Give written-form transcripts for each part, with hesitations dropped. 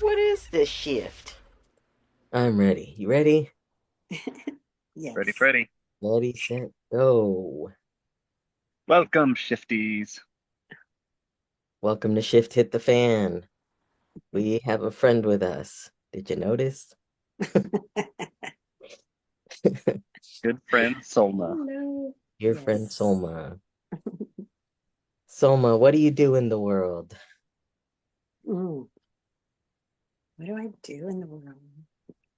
What is this shift? I'm ready. You ready? Ready, Yes. Freddy. Ready, set, go. Welcome, shifties. Welcome to Shift Hit the Fan. We have a friend with us. Did you notice? Good friend Solma. Hello. Your friend Yes. Solma. Solma, what do you do in the world? Mm, what do I do in the world?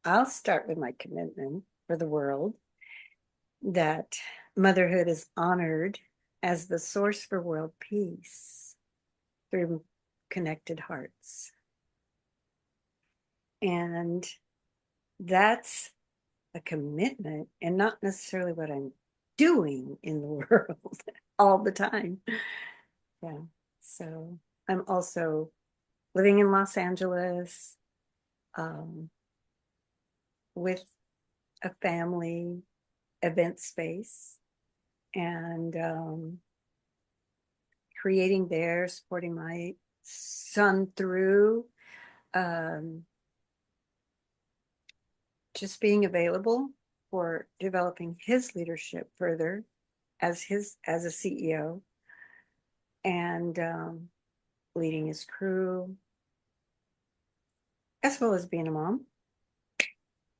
I'll start with my commitment for the world that motherhood is honored as the source for world peace through connected hearts. And that's a commitment and not necessarily what I'm doing in the world all the time. Yeah. So I'm also living in Los Angeles um, with a family event space and creating there, supporting my son through um, just being available for developing his leadership further as a CEO and leading his crew, as well as being a mom.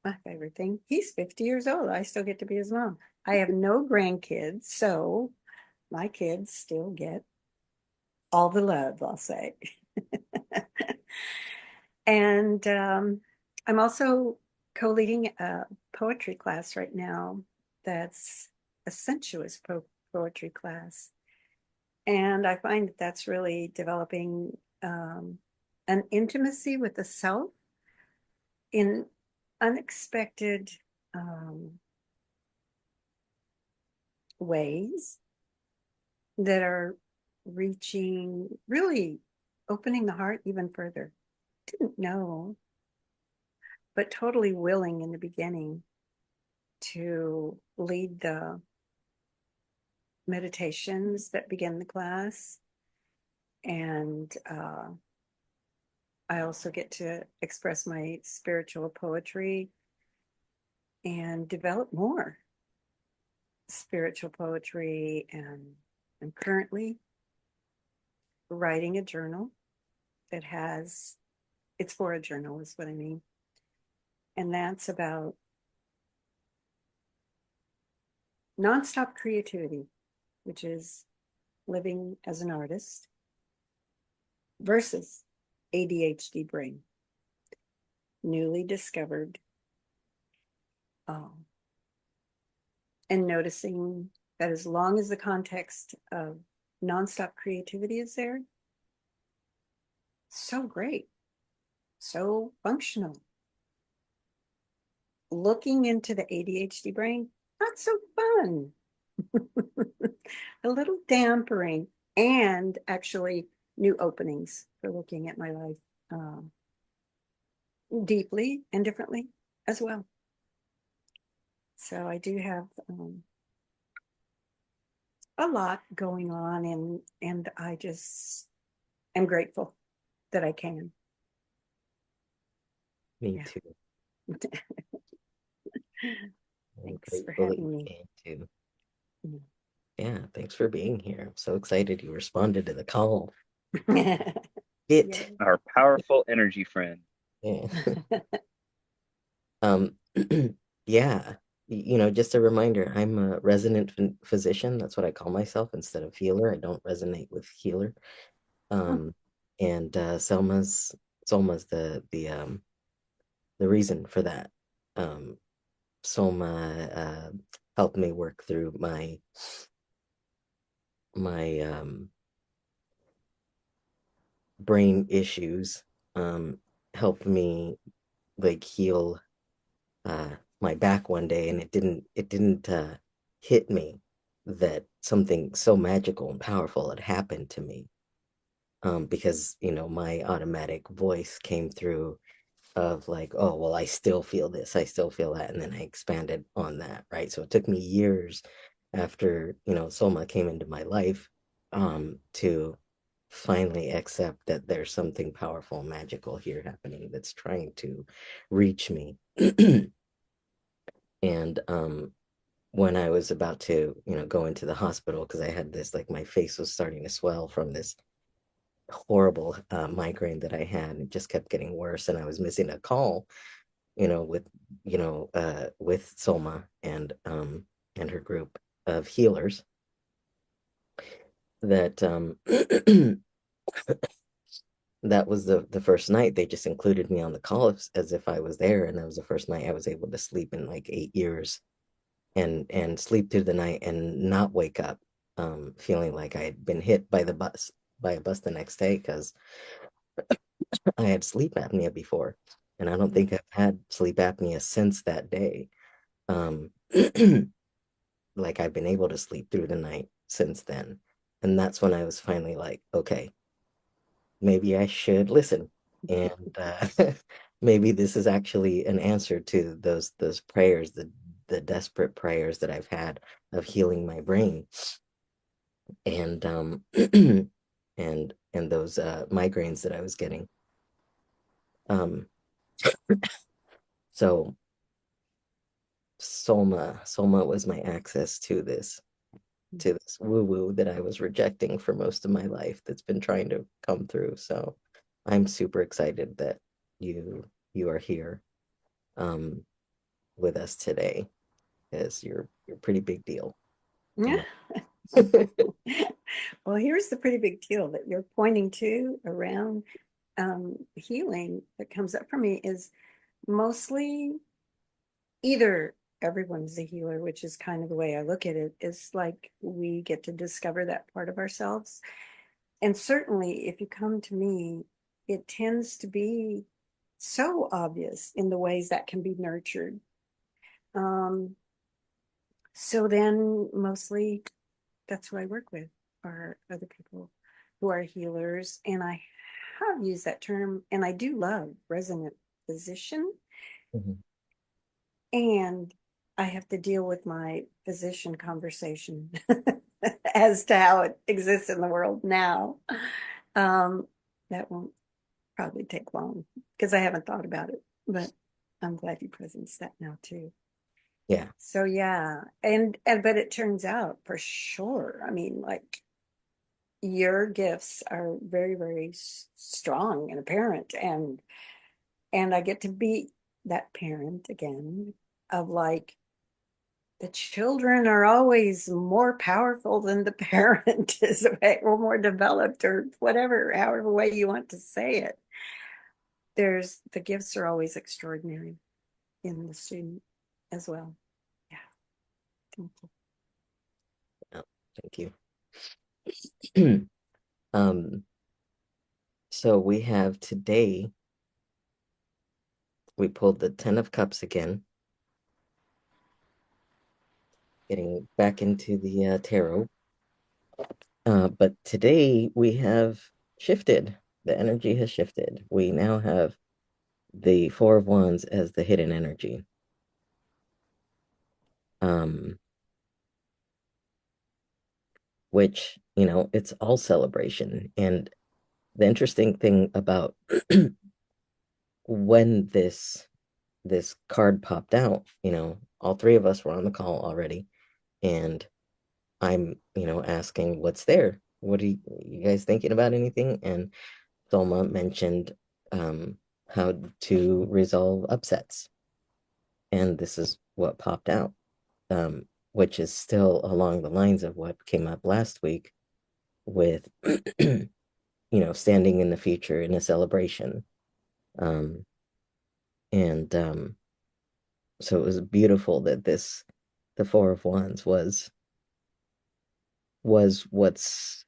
My favorite thing. He's 50 years old. I still get to be his mom. I have no grandkids, so my kids still get all the love, I'll say. And I'm also co-leading a poetry class right now that's a sensuous poetry class. And I find that that's really developing an intimacy with the self in unexpected um, ways that are reaching, really opening the heart even further. Didn't know, but totally willing in the beginning to lead the meditations that begin the class. And I also get to express my spiritual poetry and develop more spiritual poetry. And I'm currently writing a journal that has, it's for a journal, is what I mean. And that's about nonstop creativity, which is living as an artist versus ADHD brain, newly discovered, um, and noticing that as long as the context of nonstop creativity is there, so great, so functional. Looking into the ADHD brain, not so fun. A little dampering, and actually new openings for looking at my life deeply and differently as well. So I do have a lot going on, and I just am grateful that I can. Me Yeah. too. I'm Thanks for grateful that you having me. can too. Mm. Yeah, thanks for being here. I'm so excited you responded to the call. Yeah. It. Our powerful energy friend. Yeah. Um, yeah. Just a reminder, I'm a resident physician. That's what I call myself instead of healer. I don't resonate with healer. Um, and Selma's the reason for that. Um, Selma helped me work through my brain issues. Helped me like heal uh my back one day, and it didn't hit me that something so magical and powerful had happened to me. Because my automatic voice came through of like, oh, well, I still feel this, I still feel that, and then I expanded on that, right? So it took me years after Soma came into my life to finally accept that there's something powerful, magical here happening that's trying to reach me. And when I was about to, go into the hospital because I had this, like my face was starting to swell from this horrible migraine that I had. It just kept getting worse, and I was missing a call, with with Soma and her group of healers that that was the first night they just included me on the call as if I was there, and that was the first night I was able to sleep in like 8 years and sleep through the night and not wake up feeling like I had been hit by a bus the next day because I had sleep apnea before, and I don't think I've had sleep apnea since that day. Um, like I've been able to sleep through the night since then. And that's when I was finally like, okay, maybe I should listen. And maybe this is actually an answer to those prayers, the desperate prayers that I've had of healing my brain. And and those migraines that I was getting. Um so Soma was my access to this woo-woo that I was rejecting for most of my life that's been trying to come through. So I'm super excited that you are here with us today, as you're a pretty big deal. Yeah. Well, here's the pretty big deal that you're pointing to around healing that comes up for me is mostly either everyone's a healer, which is kind of the way I look at it. It's like we get to discover that part of ourselves. And certainly, if you come to me, it tends to be so obvious in the ways that can be nurtured. So then, mostly, that's who I work with are other people who are healers. And I have used that term, and I do love resonant physician. Mhm. And I have to deal with my physician conversation as to how it exists in the world now. That won't probably take long because I haven't thought about it, but I'm glad you presenced that now too. Yeah. So yeah, and but it turns out for sure. I mean, like your gifts are very, very strong and apparent, and I get to be that parent again of like the children are always more powerful than the parent is, or more developed, or whatever, however way you want to say it. There's the gifts are always extraordinary in the student as well. Yeah. Thank you. Oh, thank you. So we have today, we pulled the 10 of Cups again, getting back into the tarot. But today we have shifted. The energy has shifted. We now have the Four of Wands as the hidden energy. Which, it's all celebration. And the interesting thing about when this card popped out, all three of us were on the call already, and I'm, asking what's there. What are you guys thinking about anything? And Thelma mentioned how to resolve upsets. And this is what popped out, which is still along the lines of what came up last week with, standing in the future in a celebration. And so it was beautiful that the Four of Wands was what's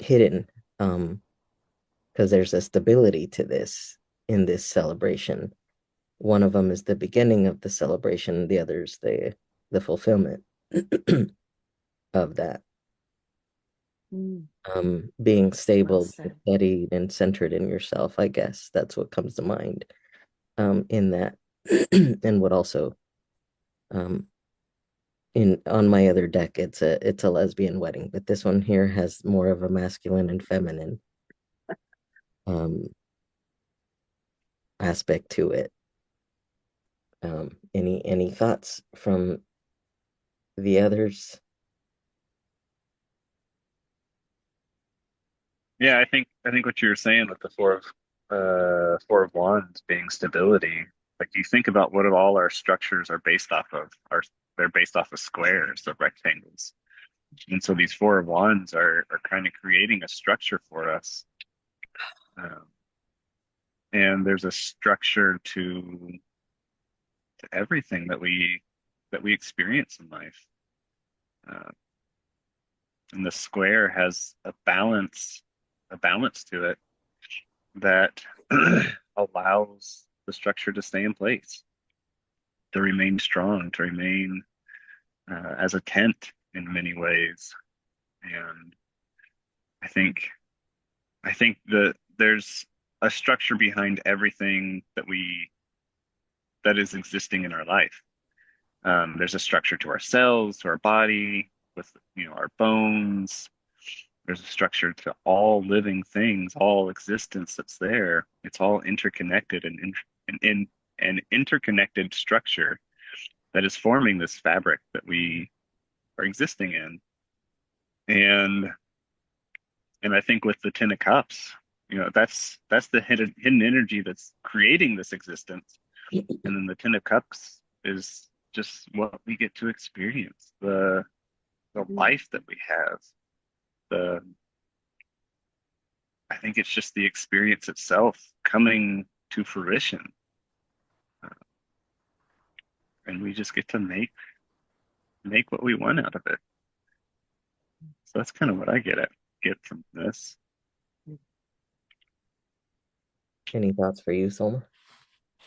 hidden, because there's a stability to this in this celebration. One of them is the beginning of the celebration, the other's the fulfillment of that. Being stable, steady, and centered in yourself, I guess that's what comes to mind in that. And what also on my other deck, it's a lesbian wedding, but this one here has more of a masculine and feminine um, aspect to it. Any thoughts from the others? Yeah, I think what you were saying with the four of wands being stability, like you think about what all our structures are based off of, are they're based off of squares, of rectangles. And so these four of wands are kind of creating a structure for us. Um, and there's a structure to everything that we experience in life. Uh, and the square has a balance to it that allows the structure to stay in place, to remain strong, to remain as a tent in many ways. And I think that there's a structure behind everything that is existing in our life. There's a structure to our cells, to our body, with our bones. There's a structure to all living things, all existence that's there. It's all interconnected and in an interconnected structure that is forming this fabric that we are existing in. And I think with the Ten of Cups, that's the hidden energy that's creating this existence. And then the Ten of Cups is just what we get to experience, the life that we have. The I think it's just the experience itself coming to fruition. Uh, and we just get to make what we want out of it. So that's kind of what I get from this. Any thoughts for you, Soma?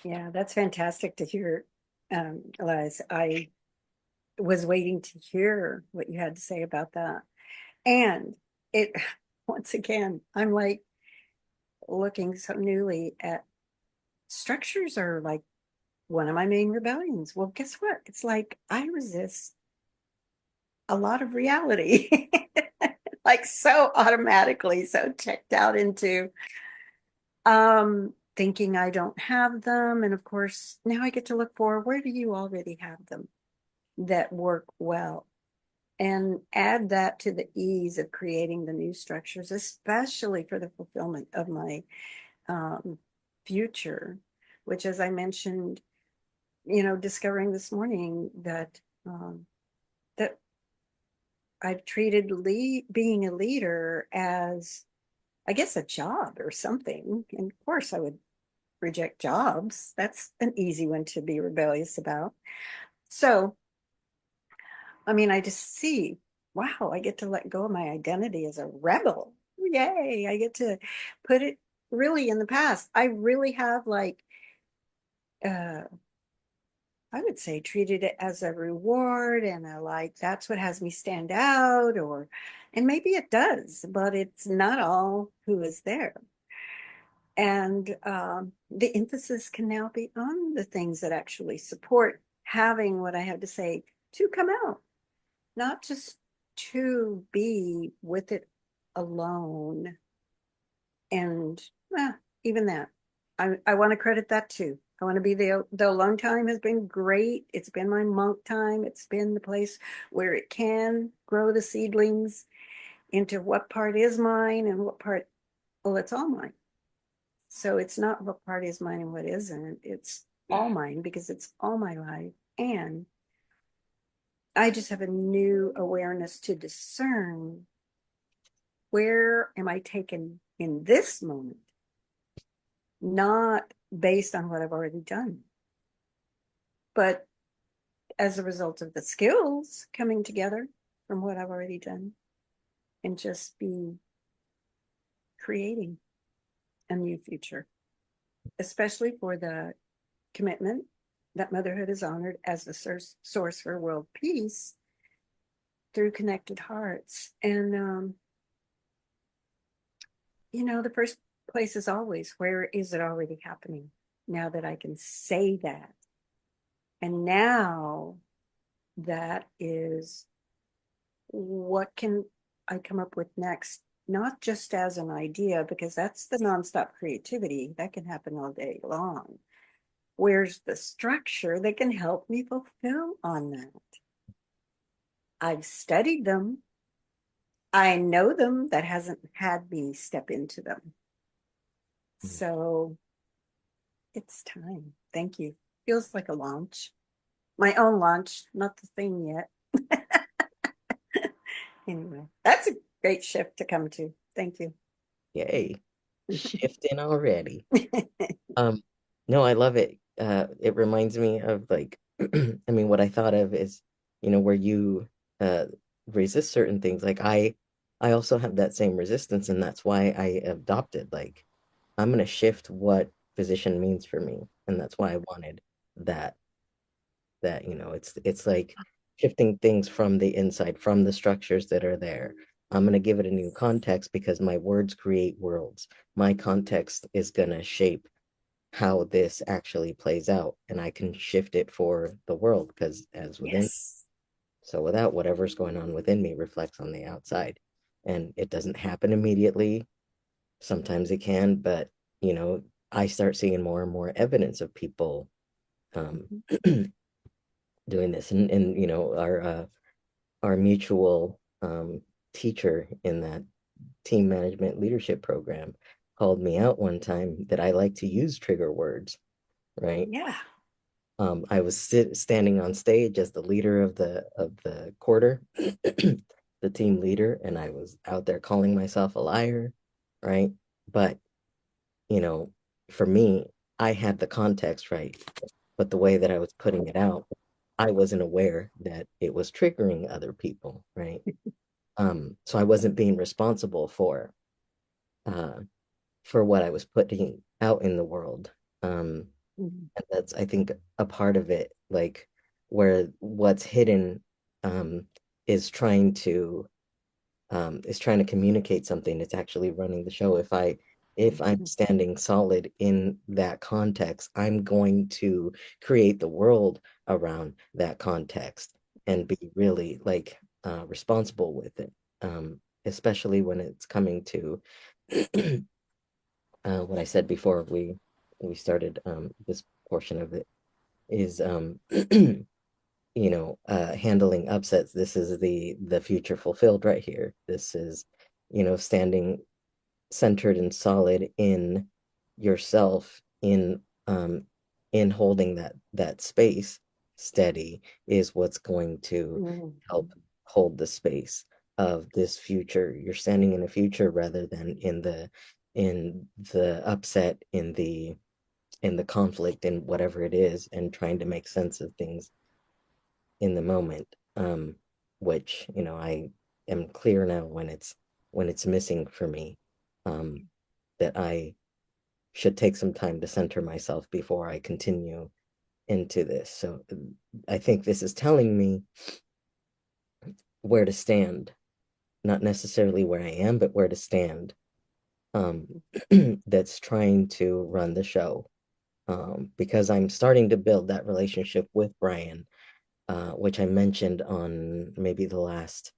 Yeah, that's fantastic to hear, Elias. I was waiting to hear what you had to say about that. And it, once again, I'm like looking so newly at structures are like one of my main rebellions. Well, guess what? It's like I resist a lot of reality, like so automatically, so checked out into thinking I don't have them. And of course, now I get to look for where do you already have them that work well and add that to the ease of creating the new structures, especially for the fulfillment of my future, which, as I mentioned, discovering this morning that that I've treated being a leader as, I guess, a job or something. And of course, I would reject jobs. That's an easy one to be rebellious about. So, I mean, I just see, wow, I get to let go of my identity as a rebel. Yay, I get to put it really in the past. I really have uh I would say treated it as a reward and a like that's what has me stand out, or and maybe it does, but it's not all who is there. And the emphasis can now be on the things that actually support having what I have to say to come out, not just to be with it alone. And even that, I want to credit that too. I want to be the alone time has been great. It's been my monk time. It's been the place where it can grow the seedlings into what part is mine and what part, well, it's all mine. So it's not what part is mine and what isn't. It's all mine because it's all my life. And I just have a new awareness to discern where am I taken in this moment, not based on what I've already done, but as a result of the skills coming together from what I've already done and just be creating a new future, especially for the commitment that motherhood is honored as the source for world peace through connected hearts. And, the first place is always, where is it already happening? Now that I can say that. And now that is what can I come up with next not just as an idea, because that's the nonstop creativity that can happen all day long. Where's the structure that can help me fulfill on that? I've studied them. I know them. That hasn't had me step into them. Mm. So it's time. Thank you. Feels like a launch. My own launch, not the thing yet. Anyway, that's a great shift to come to. Thank you. Yay. Shifting already. Um, no, I love it. It reminds me of like, I mean, what I thought of is, where you uh resist certain things. Like I also have that same resistance, and that's why I adopted like I'm gonna shift what physician means for me, and that's why I wanted that it's like shifting things from the inside, from the structures that are there. I'm going to give it a new context because my words create worlds. My context is going to shape how this actually plays out, and I can shift it for the world because as within, Yes. so without, whatever's going on within me reflects on the outside. And it doesn't happen immediately. Sometimes it can, but I start seeing more and more evidence of people um, doing this, and our mutual teacher in that team management leadership program called me out one time that I like to use trigger words, right? Yeah. I was standing on stage as the leader of the quarter, the team leader, and I was out there calling myself a liar, right? But you know, for me, I had the context right, but the way that I was putting it out, I wasn't aware that it was triggering other people, right? So I wasn't being responsible uh for what I was putting out in the world. Mhm. And that's, I think, a part of it, like where what's hidden um is trying to communicate something. It's actually running the show. If I'm standing solid in that context, I'm going to create the world around that context and be really like responsible with it. Especially when it's coming to what I said before we started this portion of it is handling upsets. This is the future fulfilled right here. This is, standing centered and solid in yourself, in holding that space steady is what's going to Mhm. help hold the space of this future. You're standing in a future rather than in the upset, in the conflict, in whatever it is, and trying to make sense of things in the moment, which I am clear now when it's missing for me, um, that I should take some time to center myself before I continue into this. So I think this is telling me where to stand, not necessarily where I am, but where to stand. Um, that's trying to run the show. Because I'm starting to build that relationship with Brian, which I mentioned on maybe the last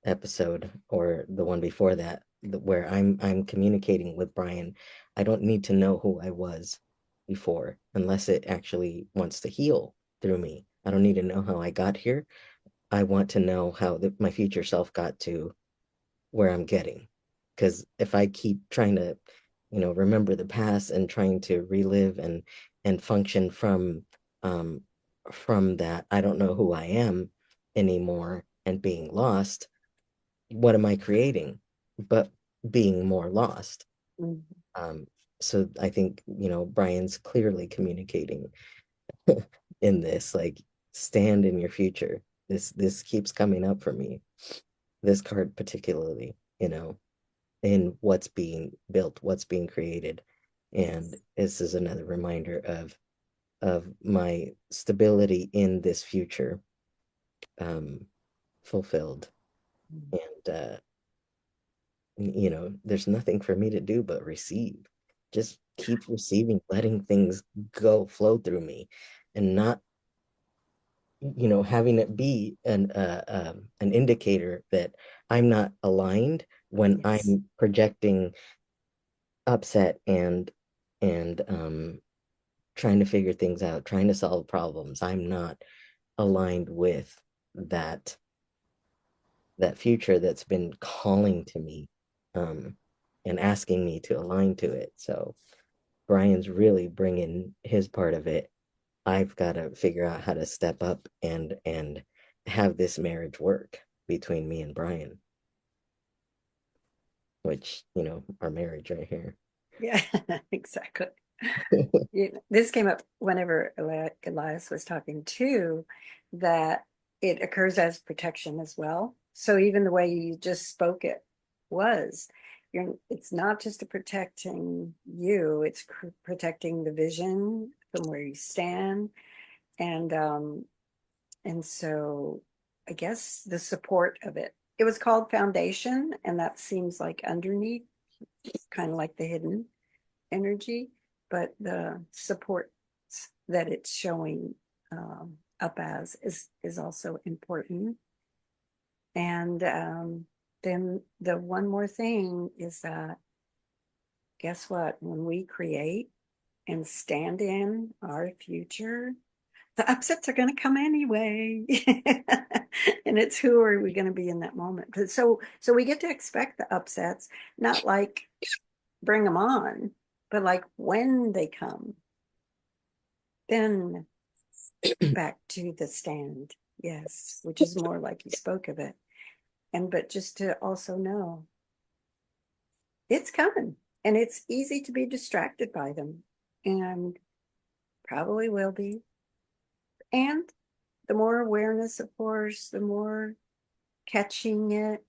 episode or the one before that, where I'm communicating with Brian. I don't need to know who I was before unless it actually wants to heal through me. I don't need to know how I got here. I want to know how my future self got to where I'm getting. Because if I keep trying to, remember the past and trying to relive and function um from that, I don't know who I am anymore and being lost, what am I creating? But being more lost. Mhm. Um, so I think, Brian's clearly communicating in this, like, stand in your future. This keeps coming up for me. This card particularly, in what's being built, what's being created. And this is another reminder of my stability in this future, fulfilled. And there's nothing for me to do but receive. Just keep receiving, letting things go, flow through me, and not, having it be an indicator that I'm not aligned when Yes. I'm projecting upset and trying to figure things out, trying to solve problems, I'm not aligned with that that future that's been calling to me, um, and asking me to align to it. So Brian's really bringing his part of it. I've got to figure out how to step up and have this marriage work between me and Brian, which, our marriage right here. Yeah, exactly. This came up whenever Elias was talking too, that it occurs as protection as well. So even the way you just spoke it was, it's not just a protecting you, it's protecting the vision from where you stand. And so I guess the support of it. It was called foundation, and that seems like underneath, kind of like the hidden energy, but the support that it's showing up as is also important. And then the one more thing is that, guess what? When we create and stand in our future, the upsets are going to come anyway. And it's who are we going to be in that moment? So we get to expect the upsets, not like bring them on, but like when they come, then back to the stand. Yes, which is more like you spoke of it. But just to also know it's coming, and it's easy to be distracted by them, and probably will be. And the more awareness, of course, the more catching it,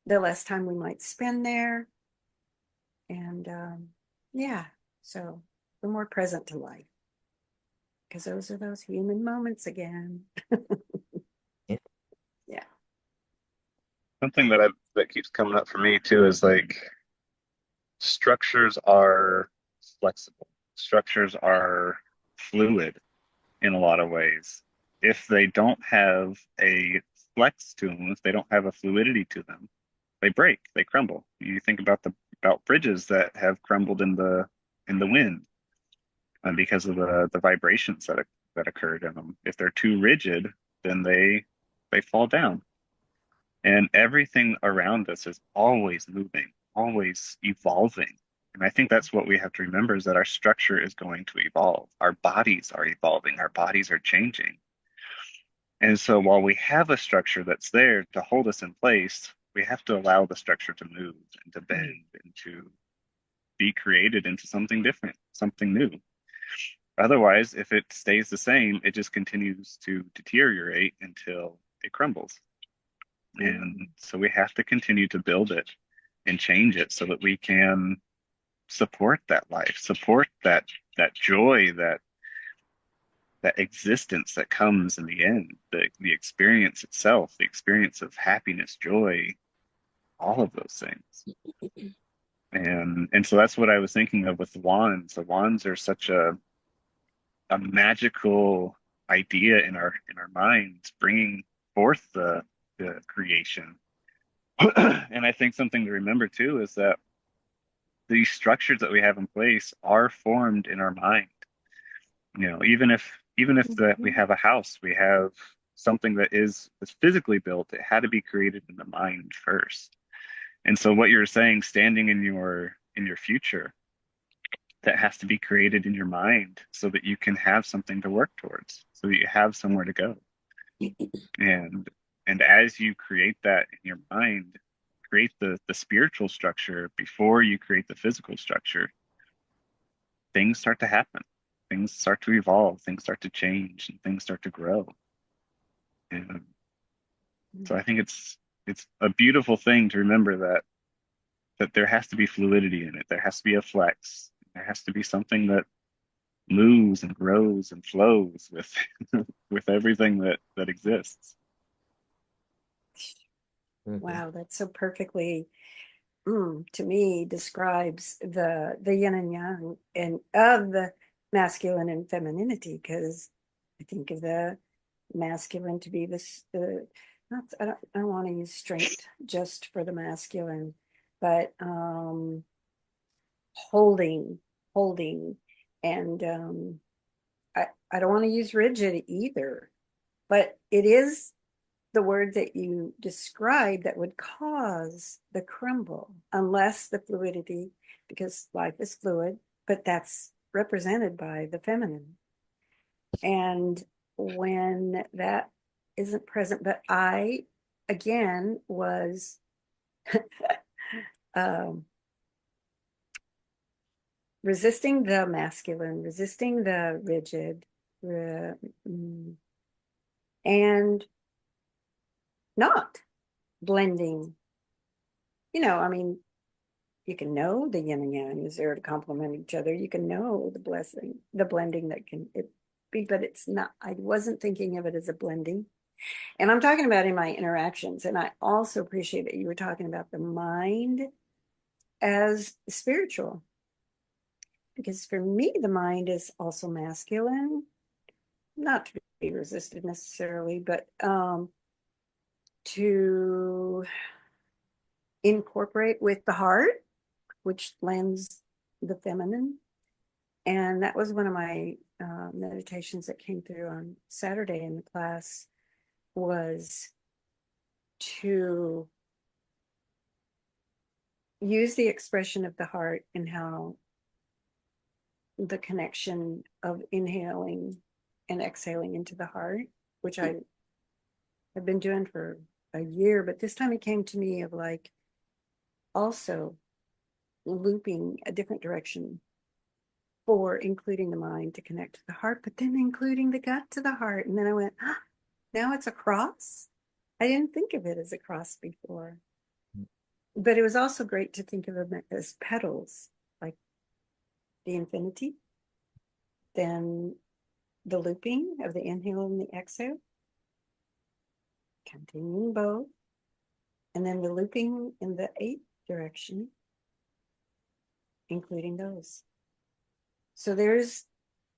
the less time we might spend there. And yeah, so the more present to life, because those are those human moments again. Yeah. Yeah. Something that keeps coming up for me too is like structures are flexible. Structures are fluid in a lot of ways. If they don't have a flex to them, if they don't have a fluidity to them, they break, they crumble. You think about about bridges that have crumbled in the wind, because of the vibrations that occurred in them. If they're too rigid, then they fall down. And everything around us is always moving, always evolving. And I think that's what we have to remember, is that our structure is going to evolve. Our bodies are evolving, our bodies are changing. And so while we have a structure that's there to hold us in place, we have to allow the structure to move and to bend and to be created into something different, something new. Otherwise, if it stays the same, it just continues to deteriorate until it crumbles. And so we have to continue to build it and change it so that we can support that life, support that joy, that existence that comes in the end, the experience itself, the experience of happiness, joy, all of those things. And so that's what I was thinking of with the wands. The wands are such a magical idea in our minds, bringing forth the creation. And I think something to remember too is that these structures that we have in place are formed in our mind. Even if that we have a house, we have something that is physically built, it had to be created in the mind first. And so what you're saying, standing in your future, that has to be created in your mind so that you can have something to work towards, so that you have somewhere to go. And as you create that in your mind, create the spiritual structure before you create the physical structure, things start to happen. Things start to evolve, things start to change, and things start to grow. And so I think it's a beautiful thing to remember that there has to be fluidity in it. There has to be a flex. There has to be something that moves and grows and flows with with everything that exists. Mhm. Wow, that's so perfectly, to me, describes the yin and yang and of the masculine and femininity, because I think of the masculine to be the I don't want to use strength just for the masculine, but holding, holding, and I don't want to use rigid either, but it is the word that you describe that would cause the crumble, unless the fluidity, because life is fluid, but that's represented by the feminine. And when that isn't present, but I, again, was um, resisting the masculine, resisting the rigid, and not blending. I mean, you can know the yin and yang is there to complement each other. You can know the blending that can it be, but it's not, I wasn't thinking of it as a blending. And I'm talking about in my interactions. And I also appreciate that you were talking about the mind as spiritual. Because for me, the mind is also masculine, not to be resisted necessarily, but to incorporate with the heart, which lends the feminine. And that was one of my meditations that came through on Saturday in the class, was to use the expression of the heart and how the connection of inhaling and exhaling into the heart, which I have been doing for a year, but this time it came to me of like also looping a different direction for including the mind to connect to the heart, but then including the gut to the heart. And then I went, now it's a cross. I didn't think of it as a cross before. But it was also great to think of them as petals, like the infinity, then the looping of the inhale and the exhale, continuing both, and then the looping in the 8th direction, including those. So there's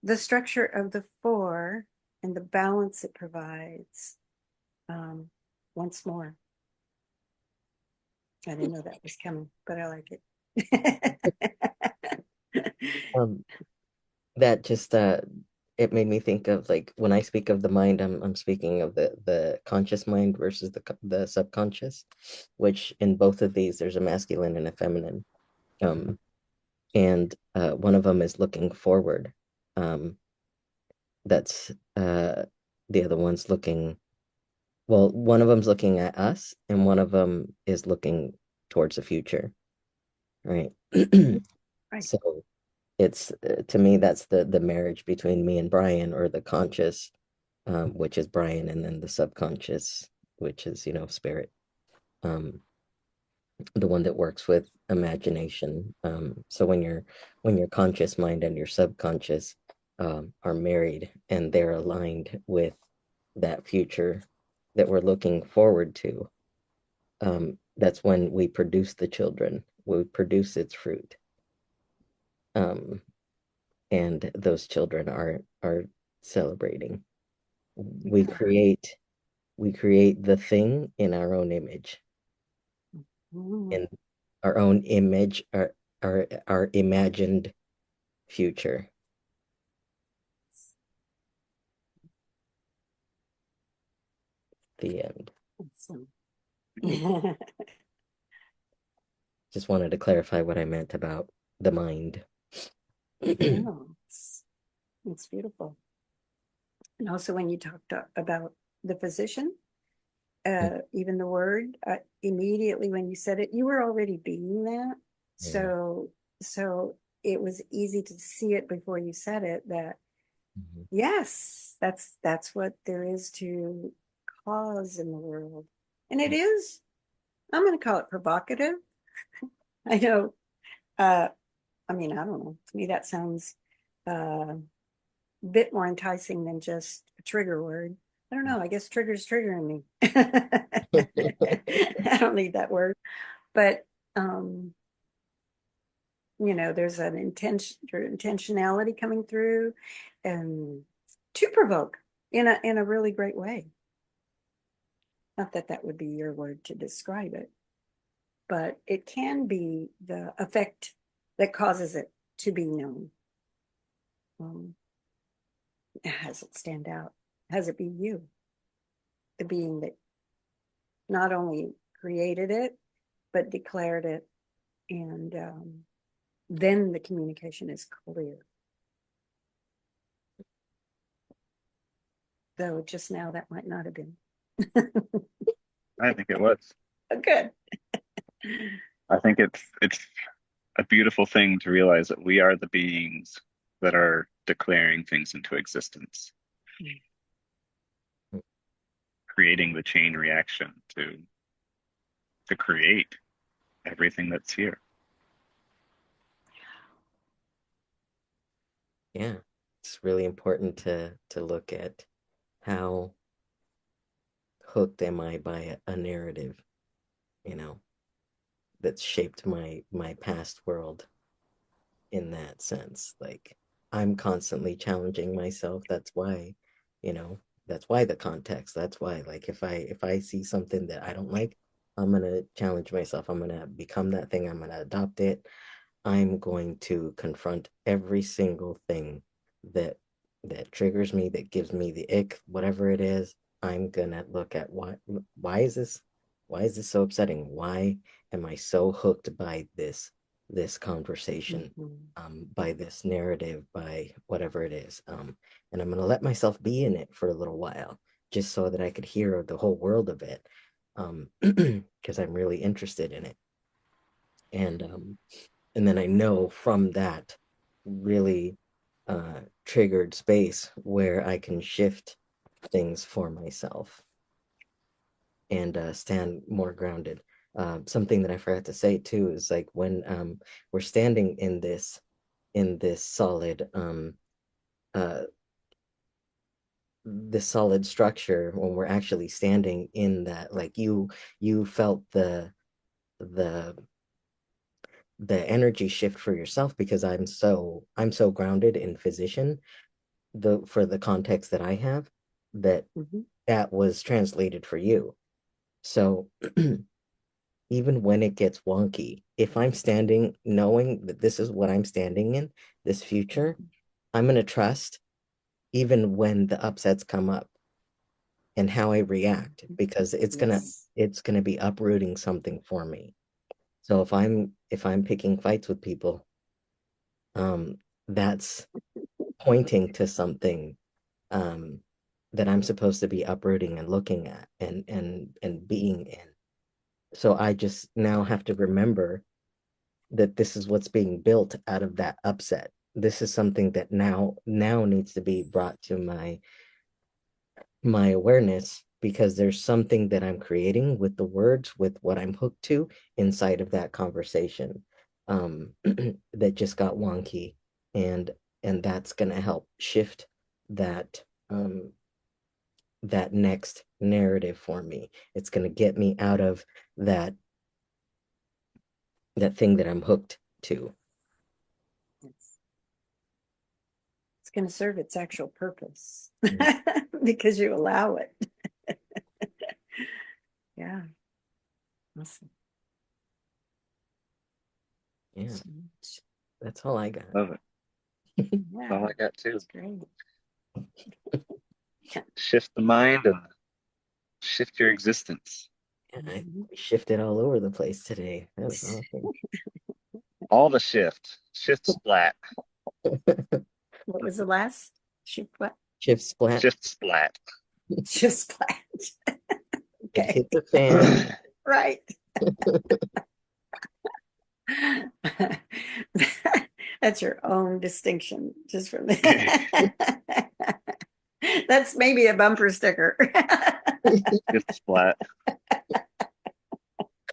the structure of the 4 and the balance it provides. Once more. I didn't know that was coming, but I like it. That just it made me think of, like, when I speak of the mind, I'm speaking of the conscious mind versus the subconscious, which in both of these there's a masculine and a feminine. And one of them is looking forward. That's the other one's looking, well, one of them's looking at us and one of them is looking towards the future, right? Right. So it's to me, that's the marriage between me and Brian, or the conscious, which is Brian, and then the subconscious, which is, spirit, the one that works with imagination. So when your conscious mind and your subconscious are married and they're aligned with that future that we're looking forward to, that's when we produce the children. We produce its fruit. And those children are celebrating. We create the thing in our own image, in our own image, our imagined future. The end. Awesome. Just wanted to clarify what I meant about the mind. No, it's beautiful. And also when you talked about the physician, even the word, immediately when you said it, you were already being that. So it was easy to see it before you said it, that yes, that's what there is to cause in the world. And it is, I'm going to call it provocative. I know, I mean, I don't know. To me, that sounds a bit more enticing than just a trigger word. I don't know. I guess trigger's triggering me. I don't need that word. But, there's an intentionality coming through, and to provoke in a really great way. Not that that would be your word to describe it, but it can be the effect that causes it to be known. Has it stand out? Has it be you, the being that not only created it, but declared it, and then the communication is clear. Though just now that might not have been. I think it was. Good. I think it's a beautiful thing to realize that we are the beings that are declaring things into existence, creating the chain reaction to create everything that's here. Yeah, it's really important to look at how hooked am I by a narrative, you know, that's shaped my past world in that sense. Like I'm constantly challenging myself. That's why, you know, that's why the context. That's why, like, if I see something that I don't like, I'm gonna challenge myself. I'm gonna become that thing. I'm gonna adopt it. I'm going to confront every single thing that triggers me, that gives me the ick, whatever it is. I'm gonna look at why is this so upsetting? Why am I so hooked by this conversation, by this narrative, by whatever it is? And I'm gonna let myself be in it for a little while, just so that I could hear the whole world of it, because I'm really interested in it. And then I know from that really triggered space where I can shift things for myself and stand more grounded. Something that I forgot to say too is like when we're standing in this solid uh, this solid structure, when we're actually standing in that, like you felt the energy shift for yourself, because I'm so grounded in physician, for the context that I have, that that was translated for you. So even when it gets wonky, if I'm standing knowing that this is what I'm standing in, this future, I'm going to trust even when the upsets come up and how I react, because it's going to be uprooting something for me. So if I'm picking fights with people, that's pointing to something that I'm supposed to be uprooting and looking at and being in. So I just now have to remember that this is what's being built out of that upset. This is something that now needs to be brought to my awareness, because there's something that I'm creating with the words, with what I'm hooked to inside of that conversation, that just got wonky, and that's going to help shift that that next narrative for me. It's going to get me out of that thing that I'm hooked to. It's going to serve its actual purpose because you allow it. Yeah. Awesome. Yeah. That's all I got. Love it. Yeah, That's all I got too. that's great. Shift the mind and shift your existence. Yeah, I shifted all over the place today. That was awesome. All the shift splat. What was the last? Shift what? Shift splat. Shift splat. Shift splat. It Okay. hit the fan. Right. That's your own distinction, just from That's maybe a bumper sticker. Shift splat.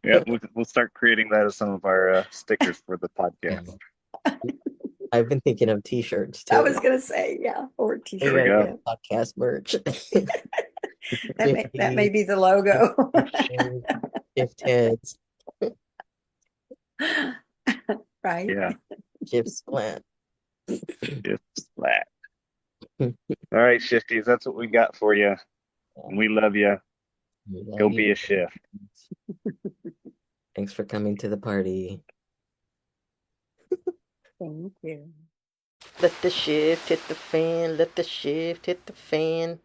Yeah, we'll start creating that as some of our stickers for the podcast. I've been thinking of t-shirts too. I was gonna say, yeah, or t-shirt. There we go. Yeah. Podcast merch. that may be the logo. Shift heads. Right. Yeah. Shift splat. Shift splat. All right, Shifties, that's what we got for you. We love you. We love Go you. be a shift. Thanks for coming to the party. Thank you. Let the shift hit the fan. Let the shift hit the fan.